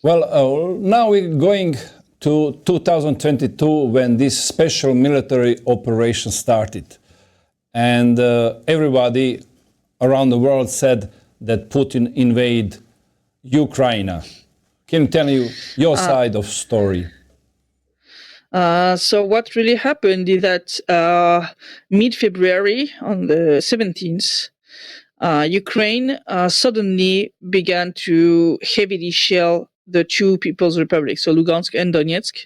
Well, now we're going to 2022 when this special military operation started. And everybody around the world said that Putin invaded Ukraine. Can you tell me your side of story? So what really happened is that mid-February, on the 17th, Ukraine suddenly began to heavily shell the two People's Republics, so Lugansk and Donetsk,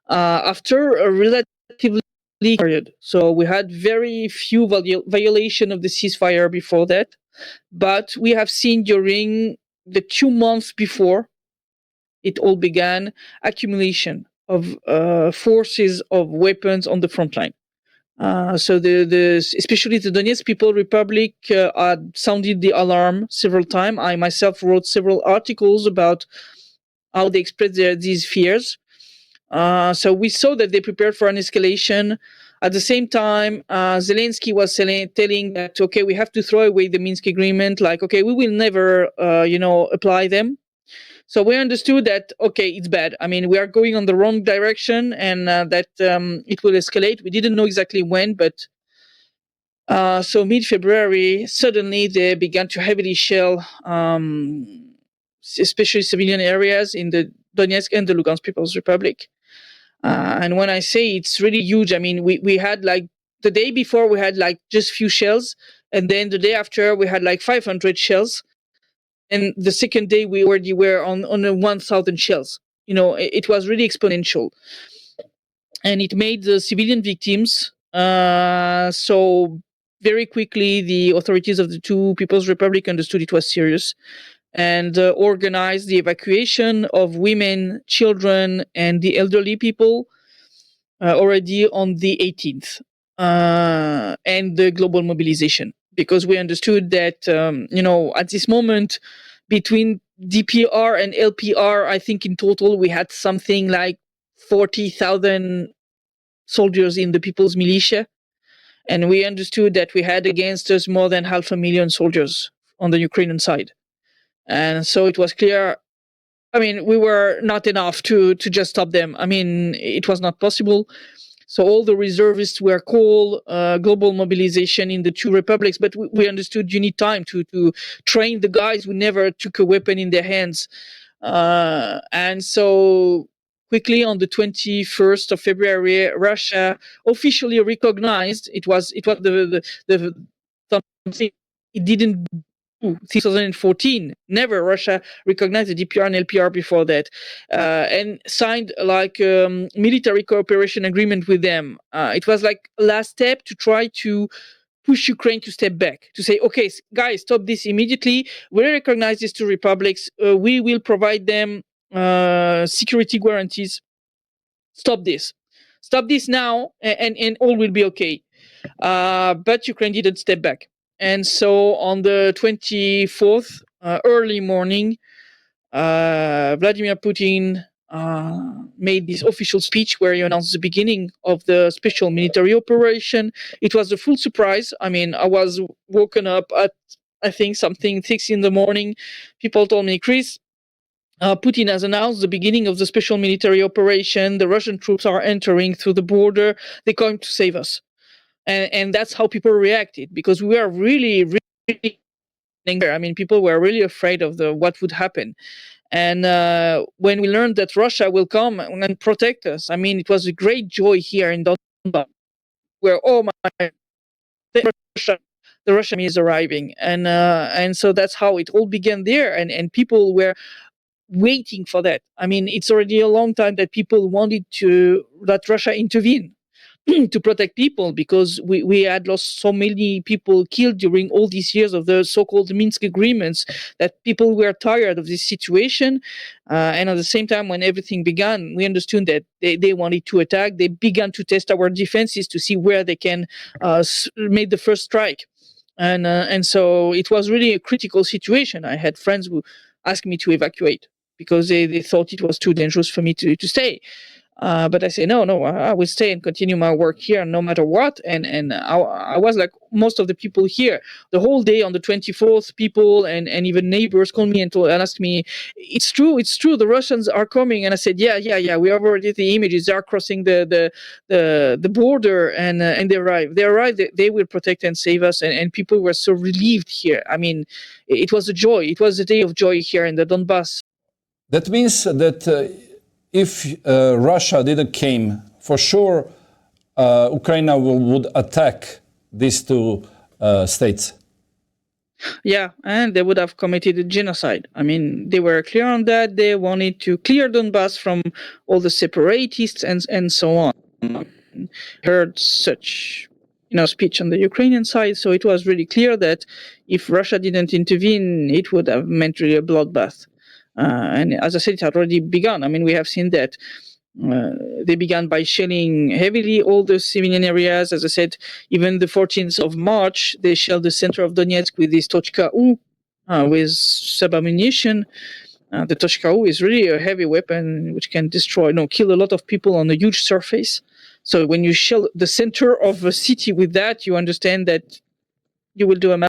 after a relatively period. So we had very few violation of the ceasefire before that, but we have seen during the 2 months before it all began, accumulation of forces of weapons on the front line. So especially the Donetsk People Republic had sounded the alarm several times. I myself wrote several articles about how they expressed these fears. So we saw that they prepared for an escalation. At the same time, Zelensky was telling that, okay, we have to throw away the Minsk agreement. Like, okay, we will never, apply them. So we understood that, okay, it's bad. I mean, we are going on the wrong direction and that it will escalate. We didn't know exactly when, but so mid-February, suddenly they began to heavily shell, especially civilian areas in the Donetsk and the Lugansk People's Republic. And when I say it's really huge, I mean, we had like the day before we had like just few shells. And then the day after we had like 500 shells. And the second day we already were on 1,000 shells. You know, it was really exponential. And it made the civilian victims. So very quickly, the authorities of the two People's Republic understood it was serious and organized the evacuation of women, children, and the elderly people already on the 18th, and the global mobilization, because we understood that, at this moment, between DPR and LPR, I think in total we had something like 40,000 soldiers in the People's Militia. And we understood that we had against us more than 500,000 soldiers on the Ukrainian side. And so it was clear, I mean, we were not enough to just stop them. I mean, it was not possible. So all the reservists were called, global mobilization in the two republics. But we understood you need time to train the guys who never took a weapon in their hands. And so quickly on the 21st of February, Russia officially recognized it was the something it didn't do. 2014, never Russia recognized the DPR and LPR before that, and signed like military cooperation agreement with them. It was like last step to try to push Ukraine to step back, to say, okay, guys, stop this immediately. We recognize these two republics. We will provide them security guarantees. Stop this. Stop this now, and all will be okay. But Ukraine didn't step back. And so on the 24th, early morning, Vladimir Putin made this official speech where he announced the beginning of the special military operation. It was a full surprise. I mean, I was woken up at, I think, something 6 in the morning. People told me, Chris, Putin has announced the beginning of the special military operation. The Russian troops are entering through the border. They're going to save us. And that's how people reacted, because we were really, really angry. I mean, people were really afraid of what would happen. And when we learned that Russia will come and protect us, I mean, it was a great joy here in Donbass, where, oh my, the Russian army is arriving. And so that's how it all began there. And people were waiting for that. I mean, it's already a long time that people wanted that Russia intervene to protect people, because we had lost so many people killed during all these years of the so-called Minsk agreements, that people were tired of this situation. And at the same time, when everything began, we understood that they wanted to attack. They began to test our defenses to see where they can make the first strike. And so it was really a critical situation. I had friends who asked me to evacuate because they thought it was too dangerous for me to stay. But I say, no, I will stay and continue my work here no matter what. And I was like most of the people here the whole day on the 24th, people and even neighbors called me and asked me, it's true, the Russians are coming. And I said, yeah, we have already the images. They are crossing the border and they arrive. They will protect and save us. And people were so relieved here. I mean, it was a joy. It was a day of joy here in the Donbass. That means that if Russia didn't came, for sure, Ukraine would attack these two states. Yeah, and they would have committed a genocide. I mean, they were clear on that. They wanted to clear Donbass from all the separatists and so on. Heard such speech on the Ukrainian side, so it was really clear that if Russia didn't intervene, it would have meant really a bloodbath. And as I said, it had already begun. I mean, we have seen that. They began by shelling heavily all the civilian areas. As I said, even the 14th of March, they shelled the center of Donetsk with this Tochka U, with sub-ammunition. The Tochka U is really a heavy weapon which can destroy, kill a lot of people on a huge surface. So when you shell the center of a city with that, you understand that you will do a